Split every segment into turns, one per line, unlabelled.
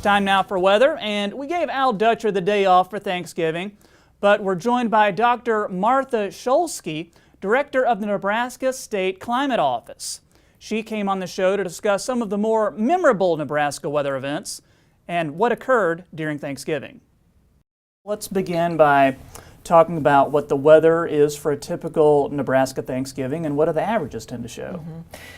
time now for weather, and we gave Al Dutcher the day off for Thanksgiving, but we're joined by Dr. Martha Shulski, Director of the Nebraska State Climate Office. She came on the show to discuss some of the more memorable Nebraska weather events and what occurred during Thanksgiving. Let's begin by talking about what the weather is for a typical Nebraska Thanksgiving and what do the averages tend to show.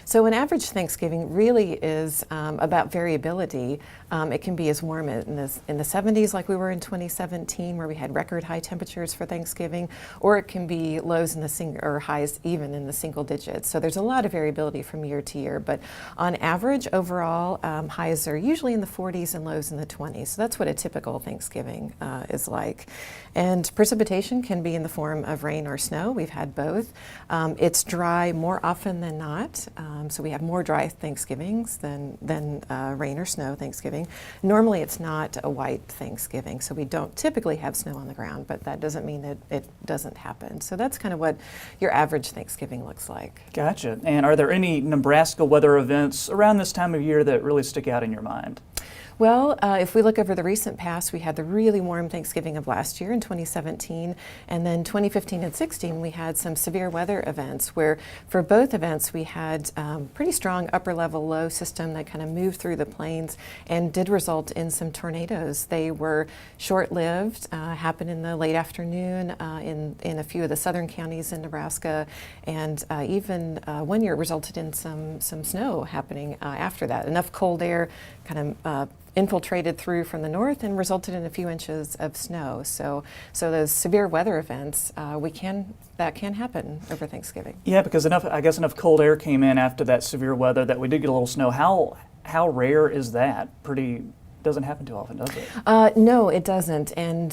So an average Thanksgiving really is about variability. It can be as warm in the 70s like we were in 2017 where we had record high temperatures for Thanksgiving, or it can be lows in the or highs even in the single digits. So there's a lot of variability from year to year, but on average overall highs are usually in the 40s and lows in the 20s. So that's what a typical Thanksgiving is like. And precipitation can be in the form of rain or snow. We've had both. It's dry more often than not, so we have more dry Thanksgivings than rain or snow Thanksgiving. Normally it's not a white Thanksgiving, so we don't typically have snow on the ground, but that doesn't mean that it doesn't happen. So that's kind of what your average Thanksgiving looks like.
Gotcha. And are there any Nebraska weather events around this time of year that really stick out in your mind?
Well, if we look over the recent past, we had the really warm Thanksgiving of last year in 2017, and then 2015 and 16 we had some severe weather events where for both events we had pretty strong upper level low system that kind of moved through the plains and did result in some tornadoes. They were short-lived, happened in the late afternoon in a few of the southern counties in Nebraska, and even one year resulted in some snow happening after that. Enough cold air kind of infiltrated through from the north and resulted in a few inches of snow. So those severe weather events, that can happen over Thanksgiving.
Yeah, because I guess enough cold air came in after that severe weather that we did get a little snow. How rare is that? Doesn't happen too often, does it?
No, it doesn't. And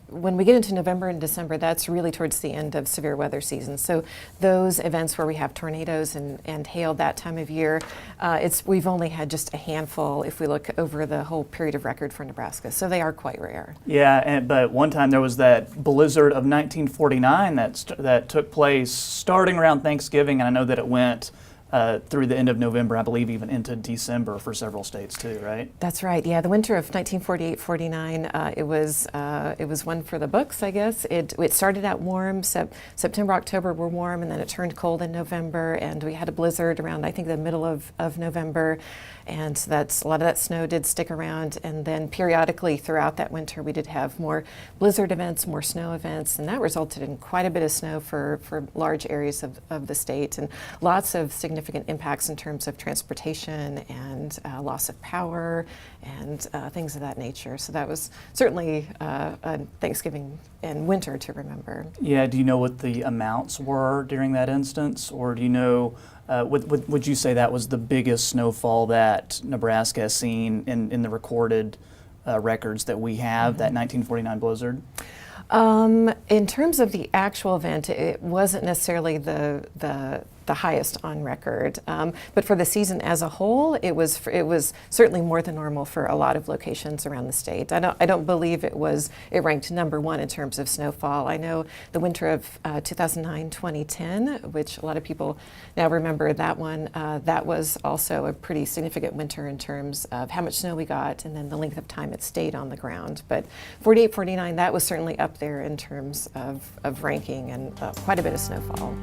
when we get into November and December, that's really towards the end of severe weather season. So those events where we have tornadoes and hail that time of year, we've only had just a handful if we look over the whole period of record for Nebraska. So they are quite rare.
Yeah, but one time there was that blizzard of 1949 that took place starting around Thanksgiving, and I know that it went through the end of November, I believe even into December for several states too, right?
That's right. Yeah, the winter of 1948-49, it was one for the books, I guess. It started out warm. September, October were warm, and then it turned cold in November, and we had a blizzard around I think the middle of November, and so a lot of that snow did stick around. And then periodically throughout that winter, we did have more blizzard events, more snow events, and that resulted in quite a bit of snow for large areas of the state, and lots of significant impacts in terms of transportation and loss of power and things of that nature. So that was certainly a Thanksgiving and winter to remember.
Yeah, do you know what the amounts were during that instance, or do you know, would you say that was the biggest snowfall that Nebraska has seen in the recorded records that we have, that 1949 blizzard?
In terms of the actual event, it wasn't necessarily the highest on record, but for the season as a whole, it was certainly more than normal for a lot of locations around the state. I don't believe it ranked number one in terms of snowfall. I know the winter of 2009-2010, which a lot of people now remember that one. That was also a pretty significant winter in terms of how much snow we got and then the length of time it stayed on the ground. But 48-49, that was certainly up there in terms of ranking and quite a bit of snowfall.